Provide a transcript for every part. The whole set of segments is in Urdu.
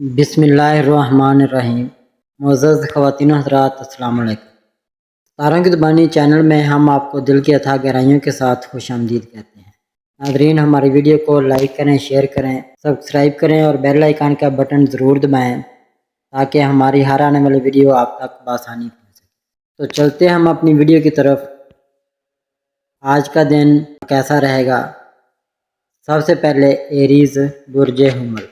بسم اللہ الرحمن الرحیم۔ معزز خواتین و حضرات، السلام علیکم۔ تاروں کی زبانی چینل میں ہم آپ کو دل کی اتھاہ گہرائیوں کے ساتھ خوش آمدید کہتے ہیں۔ ناظرین، ہماری ویڈیو کو لائک کریں، شیئر کریں، سبسکرائب کریں اور بیل آئیکن کا بٹن ضرور دبائیں تاکہ ہماری ہر آنے والی ویڈیو آپ تک بآسانی پہنچ سکے۔ تو چلتے ہم اپنی ویڈیو کی طرف۔ آج کا دن کیسا رہے گا؟ سب سے پہلے ایریز برج حمل۔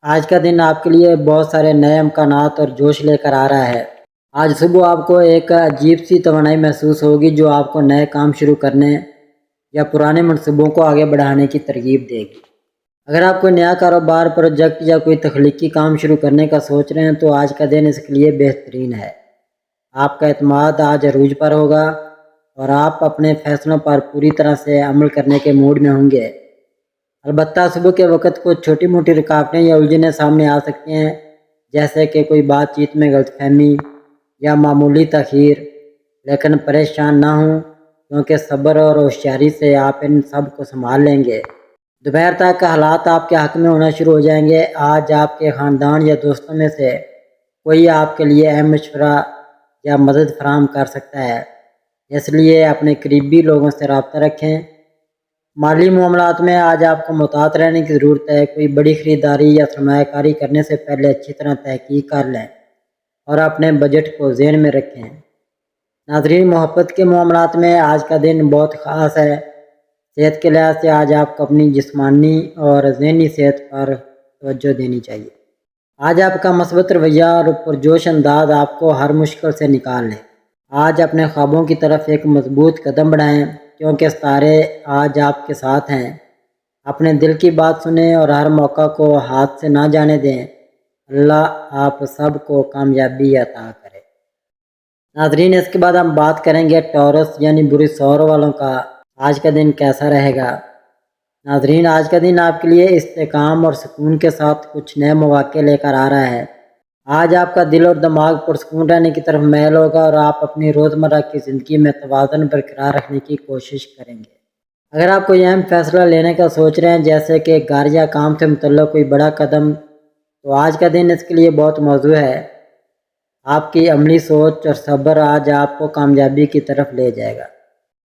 آج کا دن آپ کے لیے بہت سارے نئے امکانات اور جوش لے کر آ رہا ہے۔ آج صبح آپ کو ایک عجیب سی توانائی محسوس ہوگی جو آپ کو نئے کام شروع کرنے یا پرانے منصوبوں کو آگے بڑھانے کی ترغیب دے گی۔ اگر آپ کوئی نیا کاروبار، پروجیکٹ یا کوئی تخلیقی کام شروع کرنے کا سوچ رہے ہیں تو آج کا دن اس کے لیے بہترین ہے۔ آپ کا اعتماد آج عروج پر ہوگا اور آپ اپنے فیصلوں پر پوری طرح سے عمل کرنے کے موڈ میں ہوں گے۔ البتہ صبح کے وقت کچھ چھوٹی موٹی رکاوٹیں یا الجھنیں سامنے آ سکتی ہیں، جیسے کہ کوئی بات چیت میں غلط فہمی یا معمولی تاخیر، لیکن پریشان نہ ہوں کیونکہ صبر اور ہوشیاری سے آپ ان سب کو سنبھال لیں گے۔ دوپہر تک حالات آپ کے حق میں ہونا شروع ہو جائیں گے۔ آج آپ کے خاندان یا دوستوں میں سے کوئی آپ کے لیے اہم مشورہ یا مدد فراہم کر سکتا ہے، اس لیے اپنے قریبی لوگوں سے رابطہ رکھیں۔ مالی معاملات میں آج آپ کو محتاط رہنے کی ضرورت ہے۔ کوئی بڑی خریداری یا سرمایہ کاری کرنے سے پہلے اچھی طرح تحقیق کر لیں اور اپنے بجٹ کو ذہن میں رکھیں۔ ناظرین، محبت کے معاملات میں آج کا دن بہت خاص ہے۔ صحت کے لحاظ سے آج آپ کو اپنی جسمانی اور ذہنی صحت پر توجہ دینی چاہیے۔ آج آپ کا مثبت رویہ اور پرجوش انداز آپ کو ہر مشکل سے نکال لے۔ آج اپنے خوابوں کی طرف ایک مضبوط قدم بڑھائیں کیونکہ ستارے آج آپ کے ساتھ ہیں۔ اپنے دل کی بات سنیں اور ہر موقع کو ہاتھ سے نہ جانے دیں۔ اللہ آپ سب کو کامیابی عطا کرے۔ ناظرین، اس کے بعد ہم بات کریں گے ٹورس یعنی بری سور والوں کا آج کا دن کیسا رہے گا۔ ناظرین، آج کا دن آپ کے لیے استحکام اور سکون کے ساتھ کچھ نئے مواقع لے کر آ رہا ہے۔ آج آپ کا دل اور دماغ پرسکون رہنے کی طرف میل ہوگا اور آپ اپنی روزمرہ کی زندگی میں توازن برقرار رکھنے کی کوشش کریں گے۔ اگر آپ کوئی اہم فیصلہ لینے کا سوچ رہے ہیں، جیسے کہ گھر یا کام سے متعلق کوئی بڑا قدم، تو آج کا دن اس کے لیے بہت موزوں ہے۔ آپ کی عملی سوچ اور صبر آج آپ کو کامیابی کی طرف لے جائے گا۔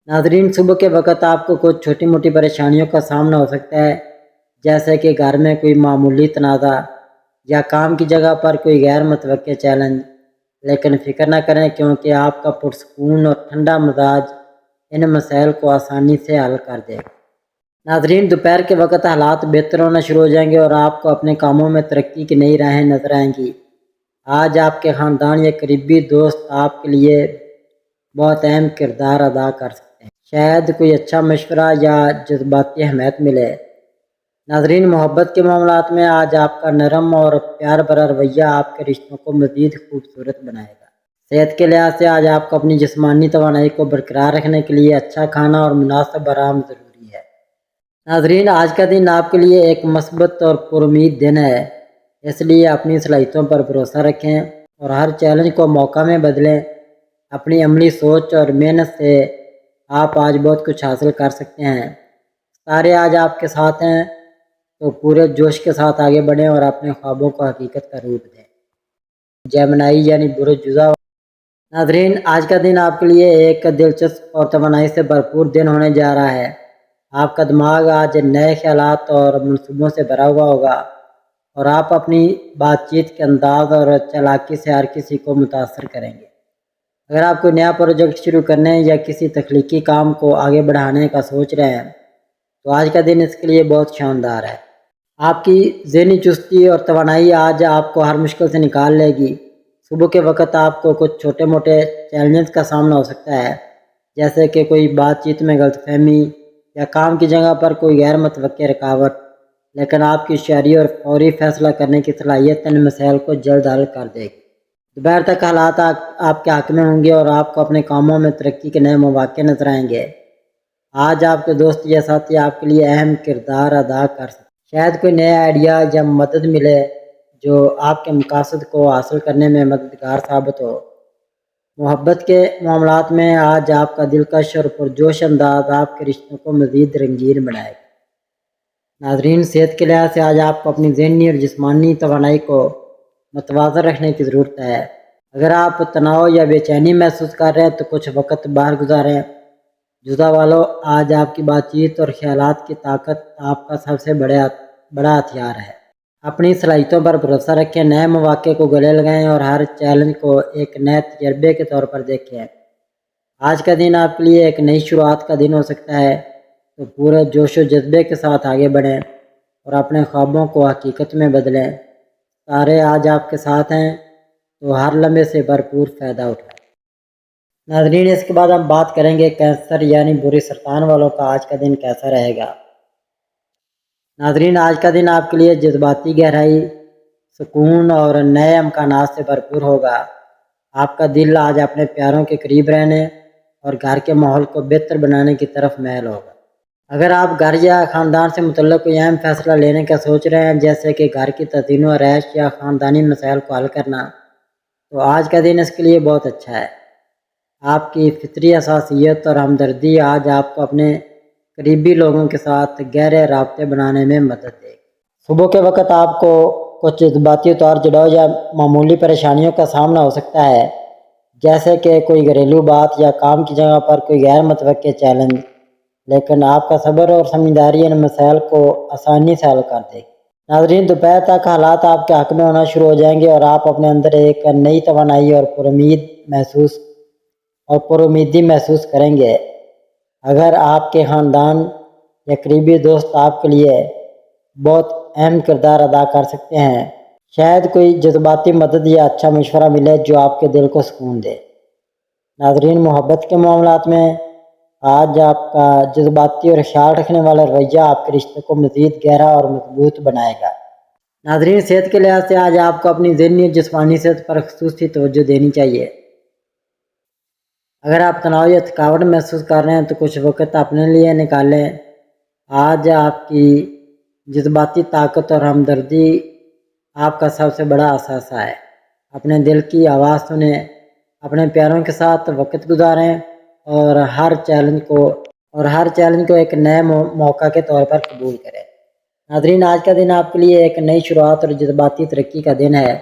ناظرین، صبح کے وقت آپ کو کچھ چھوٹی موٹی پریشانیوں کا سامنا ہو سکتا ہے، جیسے کہ گھر میں کوئی معمولی تنازع یا کام کی جگہ پر کوئی غیر متوقع چیلنج، لیکن فکر نہ کریں کیونکہ آپ کا پرسکون اور ٹھنڈا مزاج ان مسائل کو آسانی سے حل کر دے گا۔ ناظرین، دوپہر کے وقت حالات بہتر ہونا شروع ہو جائیں گے اور آپ کو اپنے کاموں میں ترقی کی نئی راہیں نظر آئیں گی۔ آج آپ کے خاندان یا قریبی دوست آپ کے لیے بہت اہم کردار ادا کر سکتے ہیں۔ شاید کوئی اچھا مشورہ یا جذباتی حمایت ملے۔ ناظرین، محبت کے معاملات میں آج آپ کا نرم اور پیار بھرا رویہ آپ کے رشتوں کو مزید خوبصورت بنائے گا۔ صحت کے لحاظ سے آج آپ کو اپنی جسمانی توانائی کو برقرار رکھنے کے لیے اچھا کھانا اور مناسب آرام ضروری ہے۔ ناظرین، آج کا دن آپ کے لیے ایک مثبت اور پر امید دن ہے، اس لیے اپنی صلاحیتوں پر بھروسہ رکھیں اور ہر چیلنج کو موقع میں بدلیں۔ اپنی عملی سوچ اور محنت سے آپ آج بہت کچھ حاصل کر سکتے ہیں۔ ستارے آج آپ کے ساتھ ہیں، تو پورے جوش کے ساتھ آگے بڑھیں اور اپنے خوابوں کو حقیقت کا روپ دیں۔ جیمنائی یعنی برج جوزا۔ ناظرین، آج کا دن آپ کے لیے ایک دلچسپ اور توانائی سے بھرپور دن ہونے جا رہا ہے۔ آپ کا دماغ آج نئے خیالات اور منصوبوں سے بھرا ہوا ہوگا اور آپ اپنی بات چیت کے انداز اور چالاکی سے ہر کسی کو متاثر کریں گے۔ اگر آپ کوئی نیا پروجیکٹ شروع کرنے یا کسی تخلیقی کام کو آگے بڑھانے کا سوچ رہے ہیں تو آج کا دن اس کے لیے بہت شاندار ہے۔ آپ کی ذہنی چستی اور توانائی آج آپ کو ہر مشکل سے نکال لے گی۔ صبح کے وقت آپ کو کچھ چھوٹے موٹے چیلنجز کا سامنا ہو سکتا ہے، جیسے کہ کوئی بات چیت میں غلط فہمی یا کام کی جگہ پر کوئی غیر متوقع رکاوٹ، لیکن آپ کی ہوشیاری اور فوری فیصلہ کرنے کی صلاحیت ان مسائل کو جلد حل کر دے گی۔ دوپہر تک حالات آپ کے حق میں ہوں گے اور آپ کو اپنے کاموں میں ترقی کے نئے مواقع نظر آئیں گے۔ آج آپ کے دوست یا ساتھی آپ کے لیے اہم کردار ادا کر سکتے ہیں۔ شاید کوئی نیا آئیڈیا یا مدد ملے جو آپ کے مقاصد کو حاصل کرنے میں مددگار ثابت ہو۔ محبت کے معاملات میں آج آپ کا دلکش اور پرجوش انداز آپ کے رشتوں کو مزید رنگین بنائے گا۔ ناظرین، صحت کے لحاظ سے آج آپ کو اپنی ذہنی اور جسمانی توانائی کو متوازن رکھنے کی ضرورت ہے۔ اگر آپ تناؤ یا بے چینی محسوس کر رہے ہیں تو کچھ وقت باہر گزاریں۔ جوزا والوں، آج آپ کی بات چیت اور خیالات کی طاقت آپ کا سب سے بڑا ہتھیار ہے۔ اپنی صلاحیتوں پر بھروسہ رکھیں، نئے مواقع کو گلے لگائیں اور ہر چیلنج کو ایک نئے تجربے کے طور پر دیکھیں۔ آج کا دن آپ کے لیے ایک نئی شروعات کا دن ہو سکتا ہے، تو پورے جوش و جذبے کے ساتھ آگے بڑھیں اور اپنے خوابوں کو حقیقت میں بدلیں۔ ستارے آج آپ کے ساتھ ہیں، تو ہر لمحے سے بھرپور فائدہ اٹھائیں۔ ناظرین، اس کے بعد ہم بات کریں گے کینسر یعنی بری سرطان والوں کا آج کا دن کیسا رہے گا۔ ناظرین، آج کا دن آپ کے لیے جذباتی گہرائی، سکون اور نئے امکانات سے بھرپور ہوگا۔ آپ کا دل آج اپنے پیاروں کے قریب رہنے اور گھر کے ماحول کو بہتر بنانے کی طرف میل ہوگا۔ اگر آپ گھر یا خاندان سے متعلق کوئی اہم فیصلہ لینے کا سوچ رہے ہیں، جیسے کہ گھر کی تزئین و آرائش یا خاندانی مسائل کو حل کرنا، تو آج کا دن اس کے لیے بہت اچھا ہے۔ آپ کی فطری حساسیت اور ہمدردی آج آپ کو اپنے قریبی لوگوں کے ساتھ گہرے رابطے بنانے میں مدد دے گی۔ صبح کے وقت آپ کو کچھ جذباتی اتار چڑھاؤ یا معمولی پریشانیوں کا سامنا ہو سکتا ہے، جیسے کہ کوئی گھریلو بات یا کام کی جگہ پر کوئی غیر متوقع چیلنج، لیکن آپ کا صبر اور سمجھداری ان مسائل کو آسانی سے حل کر دے گی۔ ناظرین، دوپہر تک حالات آپ کے حق میں ہونا شروع ہو جائیں گے اور آپ اپنے اندر ایک نئی توانائی اور پر امیدی محسوس کریں گے۔ اگر آپ کے خاندان یا قریبی دوست آپ کے لیے بہت اہم کردار ادا کر سکتے ہیں، شاید کوئی جذباتی مدد یا اچھا مشورہ ملے جو آپ کے دل کو سکون دے۔ ناظرین، محبت کے معاملات میں آج آپ کا جذباتی اور خیال رکھنے والا رویہ آپ کے رشتے کو مزید گہرا اور مضبوط بنائے گا۔ ناظرین، صحت کے لحاظ سے آج آپ کو اپنی ذہنی اور جسمانی صحت پر خصوصی توجہ دینی چاہیے۔ اگر آپ تناؤ یا تھکاوٹ محسوس کر رہے ہیں تو کچھ وقت اپنے لیے نکالیں۔ آج آپ کی جذباتی طاقت اور ہمدردی آپ کا سب سے بڑا اثاثہ ہے۔ اپنے دل کی آواز سنیں، اپنے پیاروں کے ساتھ وقت گزاریں اور ہر چیلنج کو ایک نئے موقع کے طور پر قبول کریں۔ ناظرین، آج کا دن آپ کے لیے ایک نئی شروعات اور جذباتی ترقی کا دن ہے،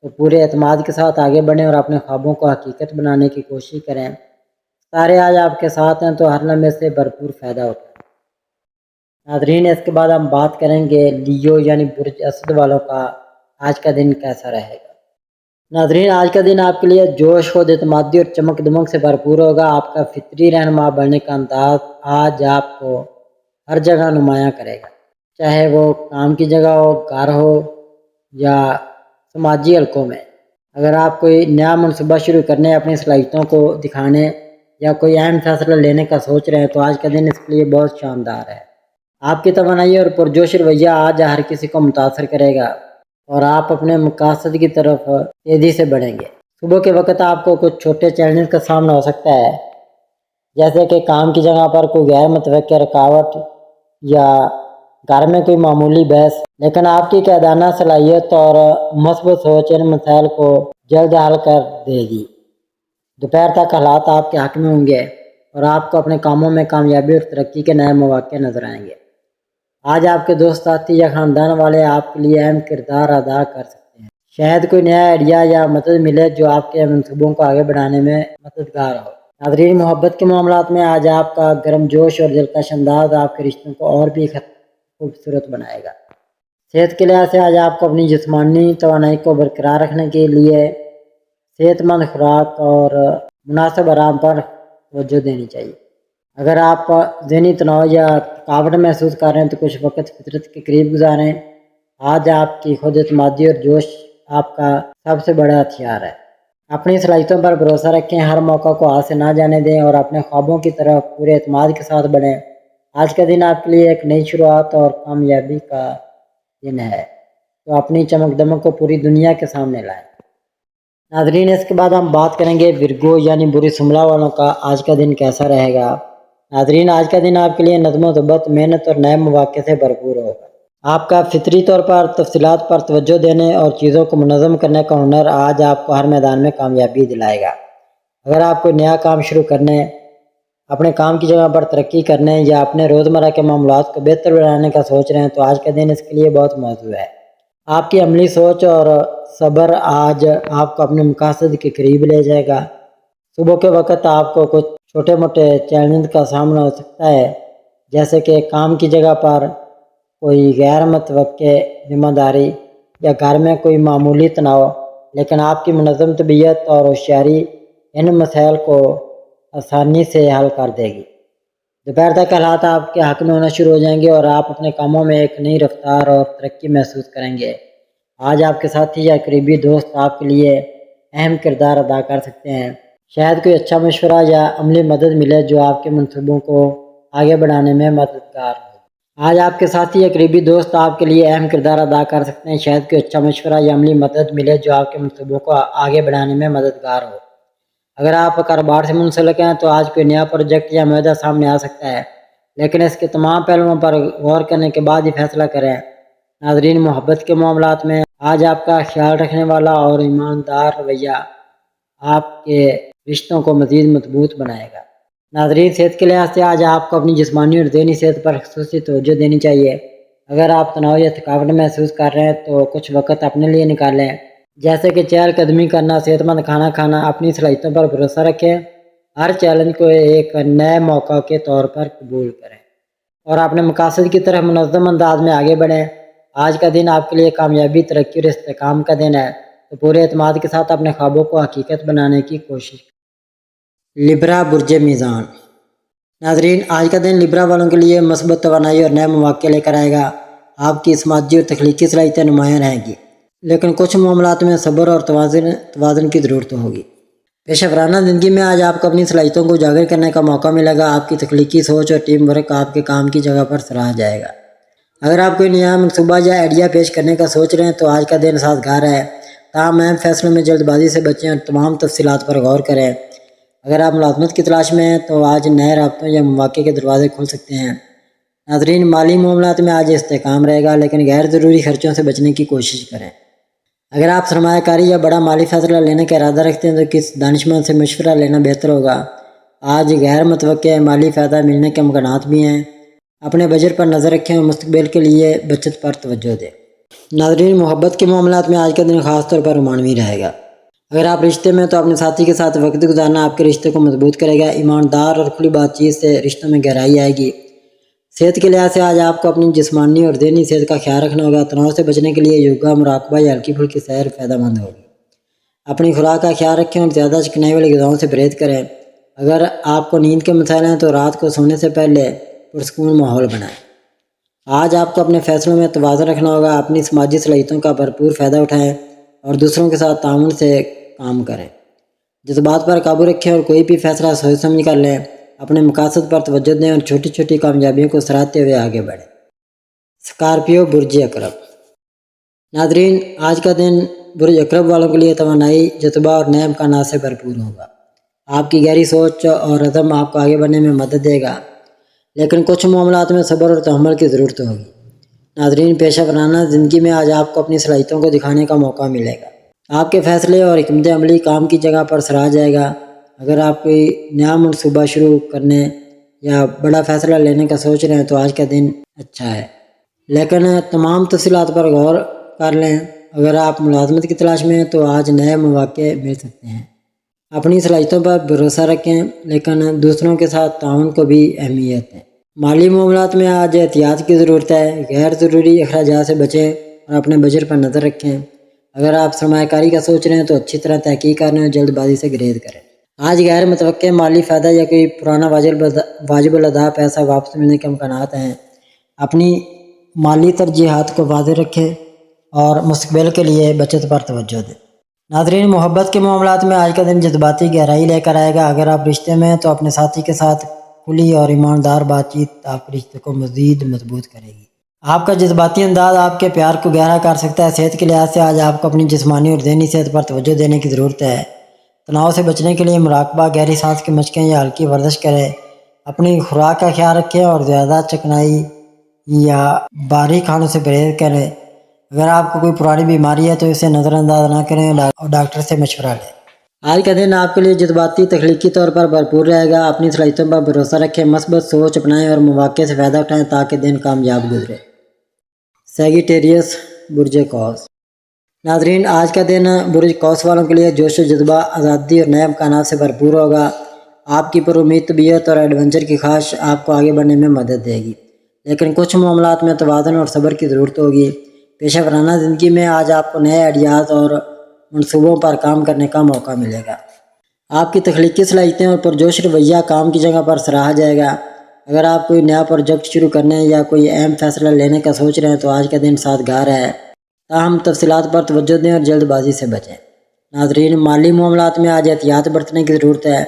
تو پورے اعتماد کے ساتھ آگے بڑھیں اور اپنے خوابوں کو حقیقت بنانے کی کوشش کریں۔ ستارے آج آپ کے ساتھ ہیں، تو ہر لمحے سے بھرپور فائدہ اٹھائیں۔ ناظرین، اس کے بعد ہم بات کریں گے لیو یعنی برج اسد والوں کا آج کا دن کیسا رہے گا۔ ناظرین، آج کا دن آپ کے لیے جوش، خود اعتمادی اور چمک دمک سے بھرپور ہوگا۔ آپ کا فطری رہنما بننے کا انداز آج آپ کو ہر جگہ نمایاں کرے گا، چاہے وہ کام کی جگہ ہو، گھر ہو یا سماجی حلقوں میں۔ اگر آپ کوئی نیا منصوبہ شروع کرنے، اپنی صلاحیتوں کو دکھانے یا کوئی اہم فیصلہ لینے کا سوچ رہے ہیں، تو آج کا دن اس کے لیے بہت شاندار ہے۔ آپ کی توانائی اور پرجوش رویہ آج ہر کسی کو متاثر کرے گا اور آپ اپنے مقاصد کی طرف تیزی سے بڑھیں گے۔ صبح کے وقت آپ کو کچھ چھوٹے چیلنج کا سامنا ہو سکتا ہے، جیسے کہ کام کی جگہ پر کوئی غیر متوقع رکاوٹ یا گھر میں کوئی معمولی بحث، لیکن آپ کی قائدانہ صلاحیت اور مثبت سوچ ان مسائل کو جلد حل کر دے گی۔ دوپہر تک حالات آپ کے حق میں ہوں گے اور آپ کو اپنے کاموں میں کامیابی اور ترقی کے نئے مواقع نظر آئیں گے۔ آج آپ کے دوست ساتھی یا خاندان والے آپ کے لیے اہم کردار ادا کر سکتے ہیں۔ شاید کوئی نیا آئیڈیا یا مدد ملے جو آپ کے منصوبوں کو آگے بڑھانے میں مددگار ہو۔ ناظرین، محبت کے معاملات میں آج آپ کا گرم جوش اور دلکش انداز آپ کے رشتوں کو اور بھی خوبصورت بنائے گا۔ صحت کے لحاظ سے آج آپ کو اپنی جسمانی توانائی کو برقرار رکھنے کے لیے صحت مند خوراک اور مناسب آرام پر توجہ دینی چاہیے۔ اگر آپ ذہنی تناؤ یا تھکاوٹ محسوس کر رہے ہیں تو کچھ وقت فطرت کے قریب گزاریں۔ آج آپ کی خود اعتمادی اور جوش آپ کا سب سے بڑا ہتھیار ہے۔ اپنی صلاحیتوں پر بھروسہ رکھیں، ہر موقع کو ہاتھ سے نہ جانے دیں اور اپنے خوابوں کی طرف پورے اعتماد کے ساتھ بڑھیں۔ آج کا دن آپ کے لیے ایک نئی شروعات اور کامیابی کا دن ہے، تو اپنی چمک دمک کو پوری دنیا کے سامنے لائیں۔ ناظرین، اس کے بعد ہم بات کریں گے ورگو یعنی بری سملہ والوں کا آج کا دن کیسا رہے گا۔ ناظرین، آج کا دن آپ کے لیے نظم و ضبط، محنت اور نئے مواقع سے بھرپور ہوگا۔ آپ کا فطری طور پر تفصیلات پر توجہ دینے اور چیزوں کو منظم کرنے کا ہنر آج آپ کو ہر میدان میں کامیابی دلائے گا۔ اگر آپ کوئی نیا کام شروع کرنے، اپنے کام کی جگہ پر ترقی کرنے یا اپنے روزمرہ کے معاملات کو بہتر بنانے کا سوچ رہے ہیں، تو آج کا دن اس کے لیے بہت موزوں ہے۔ آپ کی عملی سوچ اور صبر آج آپ کو اپنے مقاصد کے قریب لے جائے گا۔ صبح کے وقت آپ کو کچھ چھوٹے موٹے چیلنج کا سامنا ہو سکتا ہے، جیسے کہ کام کی جگہ پر کوئی غیر متوقع ذمہ داری یا گھر میں کوئی معمولی تناؤ، لیکن آپ کی منظم طبیعت اور ہوشیاری ان مسائل کو آسانی سے حل کر دے گی۔ دوپہر تک حالات آپ کے حق میں ہونا شروع ہو جائیں گے اور آپ اپنے کاموں میں ایک نئی رفتار اور ترقی محسوس کریں گے۔ آج آپ کے ساتھی یا قریبی دوست آپ کے لیے اہم کردار ادا کر سکتے ہیں۔ شاید کوئی اچھا مشورہ یا عملی مدد ملے جو آپ کے منصوبوں کو آگے بڑھانے میں مددگار ہو۔ آج آپ کے ساتھی یا قریبی دوست آپ کے لیے اہم کردار ادا کر سکتے ہیں۔ شاید کوئی اچھا مشورہ یا عملی مدد ملے جو آپ کے منصوبوں کو آگے بڑھانے میں مددگار ہو۔ اگر آپ کاروبار سے منسلک ہیں تو آج کوئی نیا پروجیکٹ یا معاہدہ سامنے آ سکتا ہے، لیکن اس کے تمام پہلوؤں پر غور کرنے کے بعد ہی فیصلہ کریں۔ ناظرین، محبت کے معاملات میں آج آپ کا خیال رکھنے والا اور ایماندار رویہ آپ کے رشتوں کو مزید مضبوط بنائے گا۔ ناظرین، صحت کے لحاظ سے آج آپ کو اپنی جسمانی اور ذہنی صحت پر خصوصی توجہ دینی چاہیے۔ اگر آپ تناؤ یا تھکاوٹ محسوس کر رہے ہیں تو کچھ وقت اپنے لیے نکالیں، جیسے کہ چہل قدمی کرنا، صحت مند کھانا کھانا۔ اپنی صلاحیتوں پر بھروسہ رکھیں، ہر چیلنج کو ایک نئے موقع کے طور پر قبول کریں اور اپنے مقاصد کی طرف منظم انداز میں آگے بڑھیں۔ آج کا دن آپ کے لیے کامیابی، ترقی اور استحکام کا دن ہے، تو پورے اعتماد کے ساتھ اپنے خوابوں کو حقیقت بنانے کی کوشش کریں۔ لبرا، برج میزان۔ ناظرین، آج کا دن لبرا والوں کے لیے مثبت توانائی اور نئے مواقع لے کر آئے گا۔ آپ کی سماجی اور تخلیقی صلاحیتیں نمایاں رہیں گی، لیکن کچھ معاملات میں صبر اور توازن کی ضرورت ہوگی۔ پیشہ ورانہ زندگی میں آج آپ کو اپنی صلاحیتوں کو اجاگر کرنے کا موقع ملے گا۔ آپ کی تخلیقی سوچ اور ٹیم ورک آپ کے کام کی جگہ پر سراہا جائے گا۔ اگر آپ کوئی نیا منصوبہ یا آئیڈیا پیش کرنے کا سوچ رہے ہیں تو آج کا دن سازگار ہے، تاہم اہم فیصلوں میں جلد بازی سے بچیں اور تمام تفصیلات پر غور کریں۔ اگر آپ ملازمت کی تلاش میں ہیں تو آج نئے رابطوں یا مواقع کے دروازے کھل سکتے ہیں۔ ناظرین، مالی معاملات میں آج استحکام رہے گا، لیکن غیر ضروری خرچوں سے بچنے کی کوشش کریں۔ اگر آپ سرمایہ کاری یا بڑا مالی فیصلہ لینے کا ارادہ رکھتے ہیں تو کسی دانشمند سے مشورہ لینا بہتر ہوگا۔ آج غیر متوقع مالی فائدہ ملنے کے امکانات بھی ہیں۔ اپنے بجٹ پر نظر رکھیں اور مستقبل کے لیے بچت پر توجہ دیں۔ ناظرین، محبت کے معاملات میں آج کا دن خاص طور پر رومانوی رہے گا۔ اگر آپ رشتے میں تو اپنے ساتھی کے ساتھ وقت گزارنا آپ کے رشتے کو مضبوط کرے گا۔ ایماندار اور کھلی بات چیت سے رشتوں میں گہرائی آئے گی۔ صحت کے لحاظ سے آج آپ کو اپنی جسمانی اور ذہنی صحت کا خیال رکھنا ہوگا۔ تناؤ سے بچنے کے لیے یوگا، مراقبہ یا ہلکی پھلکی سیر فائدہ مند ہوگی۔ اپنی خوراک کا خیال رکھیں اور زیادہ چکنائی والی غذاؤں سے پرہیز کریں۔ اگر آپ کو نیند کے مسائل ہیں تو رات کو سونے سے پہلے پرسکون ماحول بنائیں۔ آج آپ کو اپنے فیصلوں میں توازن رکھنا ہوگا۔ اپنی سماجی صلاحیتوں کا بھرپور فائدہ اٹھائیں اور دوسروں کے ساتھ تعاون سے کام کریں۔ جذبات پر قابو رکھیں اور کوئی بھی فیصلہ سوچ سمجھ کر لیں۔ اپنے مقاصد پر توجہ دیں اور چھوٹی چھوٹی کامیابیوں کو سراہتے ہوئے آگے بڑھیں۔ اسکارپیو، برج عقرب۔ ناظرین، آج کا دن برج عقرب والوں کے لیے توانائی، جذبہ اور نئے امکانات سے بھرپور ہوگا۔ آپ کی گہری سوچ اور عزم آپ کو آگے بڑھنے میں مدد دے گا، لیکن کچھ معاملات میں صبر اور تحمل کی ضرورت ہوگی۔ ناظرین، پیشہ ورانہ زندگی میں آج آپ کو اپنی صلاحیتوں کو دکھانے کا موقع ملے گا۔ آپ کے فیصلے اور حکمت عملی کام کی جگہ پر سراہا جائے گا۔ اگر آپ کوئی نیا منصوبہ شروع کرنے یا بڑا فیصلہ لینے کا سوچ رہے ہیں تو آج کا دن اچھا ہے، لیکن تمام تفصیلات پر غور کر لیں۔ اگر آپ ملازمت کی تلاش میں ہیں تو آج نئے مواقع مل سکتے ہیں۔ اپنی صلاحیتوں پر بھروسہ رکھیں، لیکن دوسروں کے ساتھ تعاون کو بھی اہمیت ہے۔ مالی معاملات میں آج احتیاط کی ضرورت ہے۔ غیر ضروری اخراجات سے بچیں اور اپنے بجٹ پر نظر رکھیں۔ اگر آپ سرمایہ کاری کا سوچ رہے ہیں تو اچھی طرح تحقیق کریں اور جلد بازی سے گریز کریں۔ آج غیر متوقع مالی فائدہ یا کوئی پرانا واجب الادا پیسہ واپس ملنے کے امکانات ہیں۔ اپنی مالی ترجیحات کو واضح رکھیں اور مستقبل کے لیے بچت پر توجہ دیں۔ ناظرین، محبت کے معاملات میں آج کا دن جذباتی گہرائی لے کر آئے گا۔ اگر آپ رشتے میں ہیں تو اپنے ساتھی کے ساتھ کھلی اور ایماندار بات چیت آپ کے رشتے کو مزید مضبوط کرے گی۔ آپ کا جذباتی انداز آپ کے پیار کو گہرا کر سکتا ہے۔ صحت کے لحاظ سے آج آپ کو اپنی جسمانی اور ذہنی صحت پر توجہ دینے کی ضرورت ہے۔ تناؤ سے بچنے کے لیے مراقبہ، گہری سانس کی مشقیں یا ہلکی ورزش کریں۔ اپنی خوراک کا خیال رکھیں اور زیادہ چکنائی یا بھاری کھانوں سے پرہیز کریں۔ اگر آپ کو کوئی پرانی بیماری ہے تو اسے نظر انداز نہ کریں اور ڈاکٹر سے مشورہ لیں۔ آج کا دن آپ کے لیے جذباتی تخلیقی طور پر بھرپور رہے گا۔ اپنی صلاحیتوں پر بھروسہ رکھیں، مثبت سوچ اپنائیں اور مواقع سے فائدہ اٹھائیں تاکہ دن کامیاب گزرے۔ سیگیٹیریس، برج قوس۔ ناظرین، آج کا دن برج قوس والوں کے لیے جوش و جذبہ، آزادی اور نئے امکانات سے بھرپور ہوگا۔ آپ کی پر امید طبیعت اور ایڈونچر کی خواہش آپ کو آگے بڑھنے میں مدد دے گی، لیکن کچھ معاملات میں توازن اور صبر کی ضرورت ہوگی۔ پیشہ ورانہ زندگی میں آج آپ کو نئے آئیڈیاز اور منصوبوں پر کام کرنے کا موقع ملے گا۔ آپ کی تخلیقی صلاحیتیں اور پرجوش رویہ کام کی جگہ پر سراہا جائے گا۔ اگر آپ کوئی نیا پروجیکٹ شروع کرنے یا کوئی اہم فیصلہ لینے کا سوچ رہے ہیں تو آج کا دن سازگار ہے، تاہم تفصیلات پر توجہ دیں اور جلد بازی سے بچیں۔ ناظرین، مالی معاملات میں آج احتیاط برتنے کی ضرورت ہے۔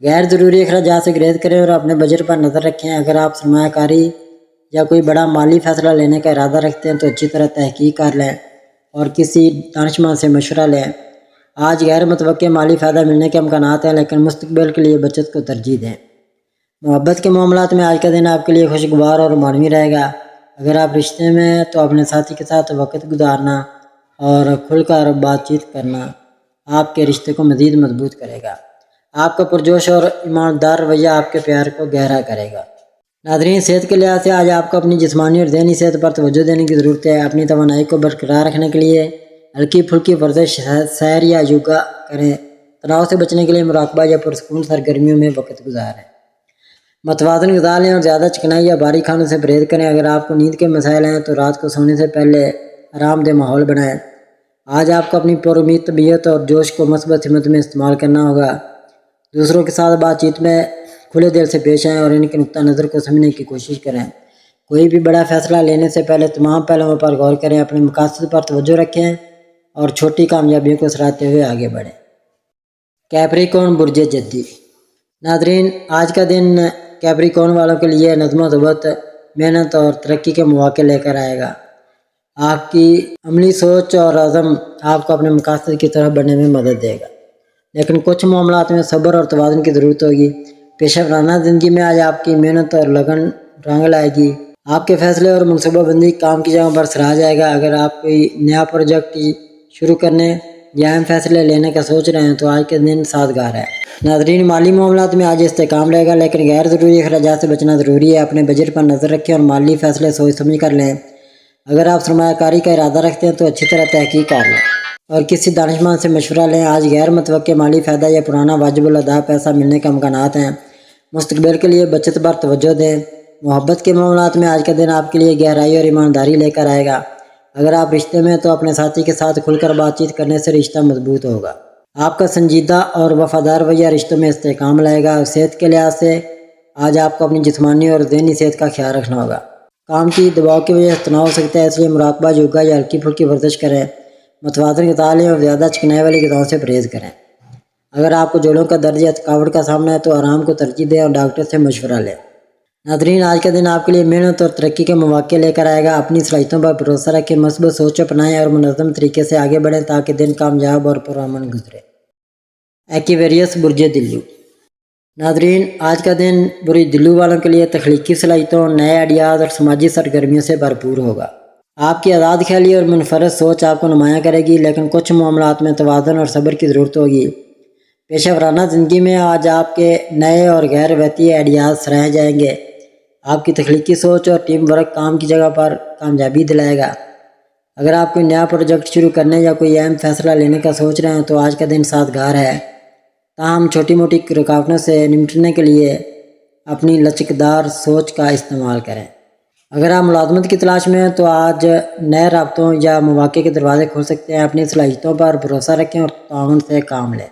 غیر ضروری اخراجات سے گریز کریں اور اپنے بجٹ پر نظر رکھیں۔ اگر آپ سرمایہ کاری یا کوئی بڑا مالی فیصلہ لینے کا ارادہ رکھتے ہیں تو اچھی طرح تحقیق کر لیں اور کسی دانشمند سے مشورہ لیں۔ آج غیر متوقع مالی فائدہ ملنے کے امکانات ہیں، لیکن مستقبل کے لیے بچت کو ترجیح دیں۔ محبت کے معاملات میں آج کا دن آپ کے لیے خوشگوار اور رومانوی رہے گا۔ اگر آپ رشتے میں ہیں تو اپنے ساتھی کے ساتھ وقت گزارنا اور کھل کر بات چیت کرنا آپ کے رشتے کو مزید مضبوط کرے گا۔ آپ کا پرجوش اور ایماندار رویہ آپ کے پیار کو گہرا کرے گا۔ ناظرین، صحت کے لحاظ سے آج آپ کو اپنی جسمانی اور ذہنی صحت پر توجہ دینے کی ضرورت ہے۔ اپنی توانائی کو برقرار رکھنے کے لیے ہلکی پھلکی ورزش، سیر یا یوگا کریں۔ تناؤ سے بچنے کے لیے مراقبہ یا پرسکون سرگرمیوں میں وقت گزاریں۔ متوازن غذا لیں اور زیادہ چکنائی یا بھاری کھانوں سے پرہیز کریں۔ اگر آپ کو نیند کے مسائل ہیں تو رات کو سونے سے پہلے آرام دہ ماحول بنائیں۔ آج آپ کو اپنی پر امید طبیعت اور جوش کو مثبت ہمت میں استعمال کرنا ہوگا۔ دوسروں کے ساتھ بات چیت میں کھلے دل سے پیش آئیں اور ان کے نقطہ نظر کو سمجھنے کی کوشش کریں۔ کوئی بھی بڑا فیصلہ لینے سے پہلے تمام پہلوؤں پر غور کریں۔ اپنے مقاصد پر توجہ رکھیں اور چھوٹی کامیابیوں کو سراہتے ہوئے آگے بڑھیں۔ کیپریکون برج جدی۔ ناظرین، آج کا دن کیپریکون والوں کے لیے نظم و ضبط، محنت اور ترقی کے مواقع لے کر آئے گا۔ آپ کی عملی سوچ اور عزم آپ کو اپنے مقاصد کی طرف بڑھنے میں مدد دے گا، لیکن کچھ معاملات میں صبر اور توازن کی ضرورت ہوگی۔ پیشہ ورانہ زندگی میں آج آپ کی محنت اور لگن رنگ لائے گی۔ آپ کے فیصلے اور منصوبہ بندی کام کی جگہ پر سراہا جائے گا۔ اگر آپ کوئی نیا پروجیکٹ شروع کرنے یا اہم فیصلے لینے کا سوچ رہے ہیں تو آج کے دن سازگار ہے۔ ناظرین، مالی معاملات میں آج استحکام رہے گا، لیکن غیر ضروری اخراجات سے بچنا ضروری ہے۔ اپنے بجٹ پر نظر رکھیں اور مالی فیصلے سوچ سمجھ کر لیں۔ اگر آپ سرمایہ کاری کا ارادہ رکھتے ہیں تو اچھی طرح تحقیق کر لیں اور کسی دانشمند سے مشورہ لیں۔ آج غیر متوقع مالی فائدہ یا پرانا واجب الادا پیسہ ملنے کے امکانات ہیں۔ مستقبل کے لیے بچت پر توجہ دیں۔ محبت کے معاملات میں آج کا دن آپ کے لیے گہرائی اور ایمانداری لے کر آئے گا۔ اگر آپ رشتے میں ہیں تو اپنے ساتھی کے ساتھ کھل کر بات چیت کرنے سے رشتہ مضبوط ہوگا۔ آپ کا سنجیدہ اور وفادار رویہ رشتوں میں استحکام لائے گا۔ صحت کے لحاظ سے آج آپ کو اپنی جسمانی اور ذہنی صحت کا خیال رکھنا ہوگا۔ کام کی دباؤ کی وجہ سے تناؤ ہو سکتا ہے، اس لیے مراقبہ، یوگا یا ہلکی پھلکی ورزش کریں۔ متوازن غذا لیں اور زیادہ چکنائی والی غذاؤں سے پرہیز کریں۔ اگر آپ کو جوڑوں کا درد یا تھکاوٹ کا سامنا ہے تو آرام کو ترجیح دیں اور ڈاکٹر سے مشورہ لیں۔ ناظرین، آج کا دن آپ کے لیے محنت اور ترقی کے مواقع لے کر آئے گا۔ اپنی صلاحیتوں پر بھروسہ رکھیں، مثبت سوچ اپنائیں اور منظم طریقے سے آگے بڑھیں تاکہ دن کامیاب اور پرامن گزرے۔ ایکویریس برج دلو۔ ناظرین، آج کا دن برج دلو والوں کے لیے تخلیقی صلاحیتوں، نئے آئیڈیاز اور سماجی سرگرمیوں سے بھرپور ہوگا۔ آپ کی آزاد خیالی اور منفرد سوچ آپ کو نمایاں کرے گی، لیکن کچھ معاملات میں توازن اور صبر کی ضرورت ہوگی۔ پیشہ ورانہ زندگی میں آج آپ کے نئے اور غیر روایتی آئیڈیاز سراہے جائیں گے۔ آپ کی تخلیقی سوچ اور ٹیم ورک کام کی جگہ پر کامیابی دلائے گا۔ اگر آپ کوئی نیا پروجیکٹ شروع کرنے یا کوئی اہم فیصلہ لینے کا سوچ رہے ہیں تو آج کا دن سازگار ہے، تاہم چھوٹی موٹی رکاوٹوں سے نمٹنے کے لیے اپنی لچکدار سوچ کا استعمال کریں۔ اگر آپ ملازمت کی تلاش میں ہیں تو آج نئے رابطوں یا مواقع کے دروازے کھل سکتے ہیں۔ اپنی صلاحیتوں پر بھروسہ رکھیں اور تعاون سے کام لیں۔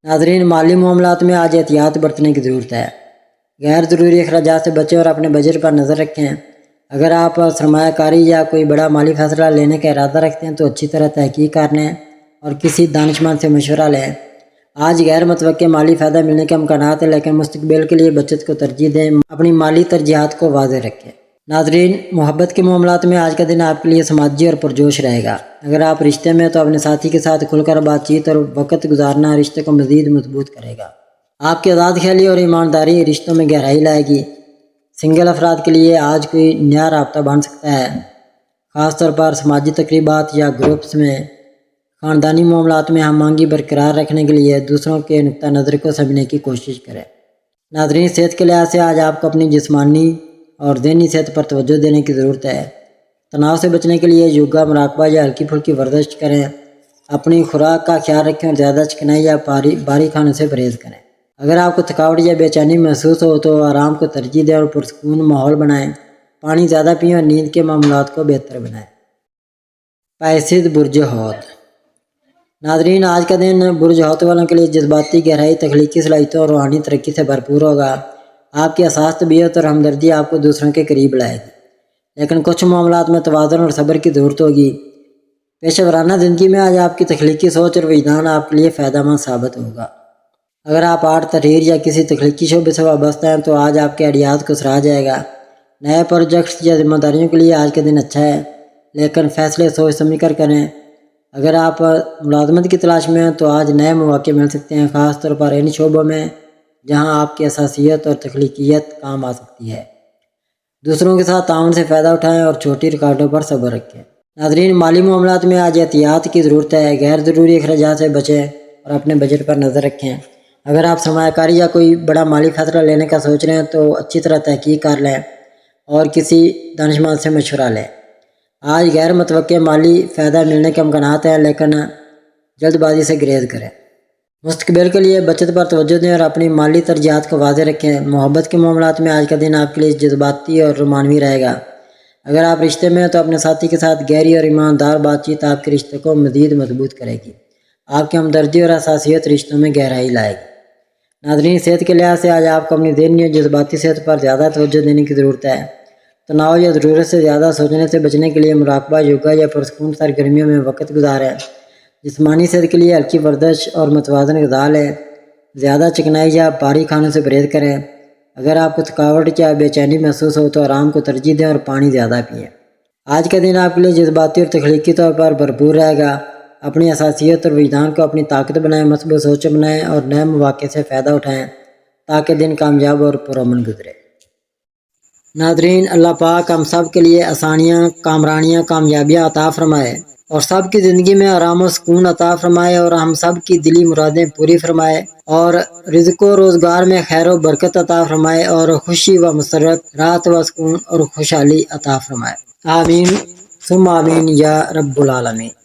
ناظرین، مالی معاملات میں آج احتیاط برتنے کی ضرورت ہے۔ غیر ضروری اخراجات سے بچیں اور اپنے بجٹ پر نظر رکھیں۔ اگر آپ سرمایہ کاری یا کوئی بڑا مالی فیصلہ لینے کا ارادہ رکھتے ہیں تو اچھی طرح تحقیق کر لیں اور کسی دانشمند سے مشورہ لیں۔ آج غیر متوقع مالی فائدہ ملنے کے امکانات ہیں، لیکن مستقبل کے لیے بچت کو ترجیح دیں۔ اپنی مالی ترجیحات کو واضح رکھیں۔ ناظرین، محبت کے معاملات میں آج کا دن آپ کے لیے سماجی اور پرجوش رہے گا۔ اگر آپ رشتے میں ہیں تو اپنے ساتھی کے ساتھ کھل کر بات چیت اور وقت گزارنا رشتے کو مزید مضبوط کرے گا۔ آپ کی آزاد خیالی اور ایمانداری رشتوں میں گہرائی لائے گی۔ سنگل افراد کے لیے آج کوئی نیا رابطہ بن سکتا ہے، خاص طور پر سماجی تقریبات یا گروپس میں۔ خاندانی معاملات میں ہم آہنگی برقرار رکھنے کے لیے دوسروں کے نقطہ نظر کو سمجھنے کی کوشش کریں۔ ناظرین، صحت کے لحاظ سے آج آپ کو اپنی جسمانی اور ذہنی صحت پر توجہ دینے کی ضرورت ہے۔ تناؤ سے بچنے کے لیے یوگا، مراقبہ یا ہلکی پھلکی ورزش کریں۔ اپنی خوراک کا خیال رکھیں اور زیادہ چکنائی یا باری کھانوں سے پرہیز کریں۔ اگر آپ کو تھکاوٹ یا بے چینی محسوس ہو تو آرام کو ترجیح دیں اور پرسکون ماحول بنائیں۔ پانی زیادہ پئیں اور نیند کے معمولات کو بہتر بنائیں۔ پائسید برج حوت۔ ناظرین، آج کا دن برج حوت والوں کے لیے جذباتی گہرائی، تخلیقی صلاحیتوں اور روحانی ترقی سے بھرپور ہوگا۔ آپ کی حساس طبیعت اور ہمدردی آپ کو دوسروں کے قریب لائے گی، لیکن کچھ معاملات میں توازن اور صبر کی ضرورت ہوگی۔ پیشہ ورانہ زندگی میں آج آپ کی تخلیقی سوچ اور وجدان آپ کے لیے فائدہ مند ثابت ہوگا۔ اگر آپ آرٹ، تحریر یا کسی تخلیقی شعبے سے وابستہ ہیں تو آج آپ کے آئیڈیاز کو سراہا جائے گا۔ نئے پروجیکٹس یا ذمہ داریوں کے لیے آج کا دن اچھا ہے، لیکن فیصلے سوچ سمجھ کر کریں۔ اگر آپ ملازمت کی تلاش میں ہیں تو آج نئے مواقع مل سکتے ہیں، خاص طور پر ان شعبوں میں جہاں آپ کی حساسیت اور تخلیقیت کام آ سکتی ہے۔ دوسروں کے ساتھ تعاون سے فائدہ اٹھائیں اور چھوٹی رکاوٹوں پر صبر رکھیں۔ ناظرین، مالی معاملات میں آج احتیاط کی ضرورت ہے۔ غیر ضروری اخراجات سے بچیں اور اپنے بجٹ پر نظر رکھیں۔ اگر آپ سرمایہ کاری یا کوئی بڑا مالی فیصلہ لینے کا سوچ رہے ہیں تو اچھی طرح تحقیق کر لیں اور کسی دانشمند سے مشورہ لیں۔ آج غیر متوقع مالی فائدہ ملنے کے امکانات ہیں، لیکن جلد بازی سے گریز کریں۔ مستقبل کے لیے بچت پر توجہ دیں اور اپنی مالی ترجیحات کو واضح رکھیں۔ محبت کے معاملات میں آج کا دن آپ کے لیے جذباتی اور رومانوی رہے گا۔ اگر آپ رشتے میں ہیں تو اپنے ساتھی کے ساتھ گہری اور ایماندار بات چیت آپ کے رشتے کو مزید مضبوط کرے گی۔ آپ کی ہمدردی اور حساسیت رشتوں میں گہرائی لائے گی۔ ناظرین، صحت کے لحاظ سے آج آپ کو اپنی ذہنی اور جذباتی صحت پر زیادہ توجہ دینے کی ضرورت ہے۔ تناؤ یا ضرورت سے زیادہ سوچنے سے بچنے کے لیے مراقبہ، یوگا یا پرسکون سرگرمیوں میں وقت گزاریں۔ جسمانی صحت کے لیے ہلکی ورزش اور متوازن غذا لیں۔ زیادہ چکنائی یا بھاری کھانوں سے پرہیز کریں۔ اگر آپ کو تھکاوٹ یا بے چینی محسوس ہو تو آرام کو ترجیح دیں اور پانی زیادہ پئیں۔ آج کا دن آپ کے لیے جذباتی اور تخلیقی طور پر بھرپور رہے گا۔ اپنی حساسیت اور وجدان کو اپنی طاقت بنائیں، مثبت سوچ بنائیں اور نئے مواقع سے فائدہ اٹھائیں تاکہ دن کامیاب اور پرامن گزرے۔ ناظرین، اللہ پاک ہم سب کے لیے آسانیاں، کامرانیاں، کامیابیاں عطا فرمائے اور سب کی زندگی میں آرام و سکون عطا فرمائے اور ہم سب کی دلی مرادیں پوری فرمائے اور رزق و روزگار میں خیر و برکت عطا فرمائے اور خوشی و مسرت، راحت و سکون اور خوشحالی عطا فرمائے۔ آمین ثم آمین یا رب العالمین۔